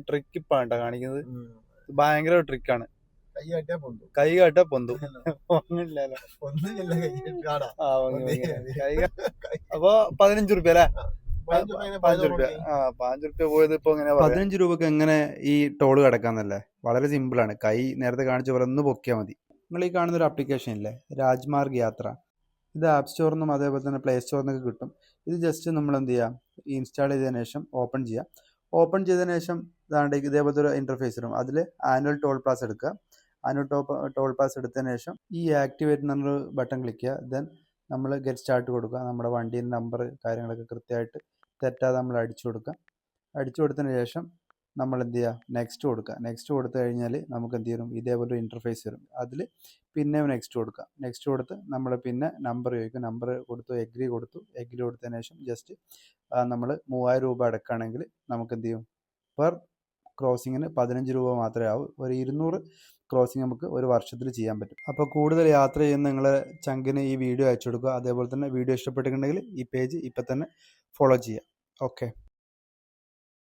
Trick ഇപ്പൊ കാണിക്കുന്നത് ഭയങ്കര ട്രിക്കാണ്. കൈ കാട്ടാ പൊന്തും. അപ്പൊ 15 റുപ്യ അല്ലേ? 5 റുപ്യ. 5 റുപ്യ പോയത് ഇപ്പൊ 15 രൂപക്ക് എങ്ങനെ ഈ ടോള് കിടക്കാന്നല്ലേ? വളരെ സിമ്പിൾ ആണ്. കൈ നേരത്തെ കാണിച്ച പോലെ ഒന്ന് പൊക്കിയാൽ മതി. നിങ്ങൾ ഈ കാണുന്ന ഒരു ആപ്ലിക്കേഷൻ ഇല്ലേ, രാജ്മാർഗ് യാത്ര, ഇത് ആപ്പ് സ്റ്റോറിൽ നിന്നും അതേപോലെ തന്നെ പ്ലേ സ്റ്റോറിൽ നിന്നൊക്കെ കിട്ടും. ഇത് ജസ്റ്റ് നമ്മൾ എന്ത് ചെയ്യുക, ഇൻസ്റ്റാൾ ചെയ്തതിനു ശേഷം ഓപ്പൺ ചെയ്യുക. ഓപ്പൺ ചെയ്തതിനു ശേഷം ഇതേപോലത്തെ ഒരു ഇന്റർഫേസ് വരും. അതിൽ ആനുവൽ ടോൾ പാസ് എടുക്കുക. ആനുവൽ ടോൾ പാസ് എടുത്തതിന് ശേഷം ഈ ആക്ടിവേറ്റ് എന്നൊരു ബട്ടൺ ക്ലിക്ക് ചെയ്യുക. ദെൻ നമ്മൾ ഗെറ്റ് സ്റ്റാർട്ട് കൊടുക്കുക. നമ്മുടെ വണ്ടീൻ്റെ നമ്പർ കാര്യങ്ങളൊക്കെ കൃത്യമായിട്ട് തെറ്റാതെ നമ്മൾ അടിച്ചു കൊടുക്കുക. അടിച്ചു കൊടുത്തതിന് ശേഷം നമ്മൾ എന്ത് ചെയ്യുക, നെക്സ്റ്റ് കൊടുക്കുക. നെക്സ്റ്റ് കൊടുത്തു കഴിഞ്ഞാൽ നമുക്ക് എന്ത് ചെയ്യും, ഇതേപോലെ ഒരു ഇൻ്റർഫേസ് വരും. അതിൽ പിന്നെ നെക്സ്റ്റ് കൊടുക്കുക. നെക്സ്റ്റ് കൊടുത്ത് നമ്മൾ പിന്നെ നമ്പർ ചോദിക്കും. നമ്പർ കൊടുത്തു, എഗ്രി കൊടുത്തതിന് ശേഷം ജസ്റ്റ് നമ്മൾ 3000 രൂപ അടക്കുകയാണെങ്കിൽ നമുക്ക് എന്ത് ചെയ്യും, പെർ ക്രോസിങ്ങിന് 15 രൂപ മാത്രമേ ആവൂ. ഒരു 200 ക്രോസിങ് നമുക്ക് ഒരു വർഷത്തിൽ ചെയ്യാൻ പറ്റും. അപ്പോൾ കൂടുതൽ യാത്ര ചെയ്യുന്ന നിങ്ങളെ ചങ്കിന് ഈ വീഡിയോ അയച്ചു കൊടുക്കുക. അതേപോലെ തന്നെ വീഡിയോ ഇഷ്ടപ്പെട്ടിട്ടുണ്ടെങ്കിൽ ഈ പേജ് ഇപ്പം തന്നെ ഫോളോ ചെയ്യുക. ഓക്കെ.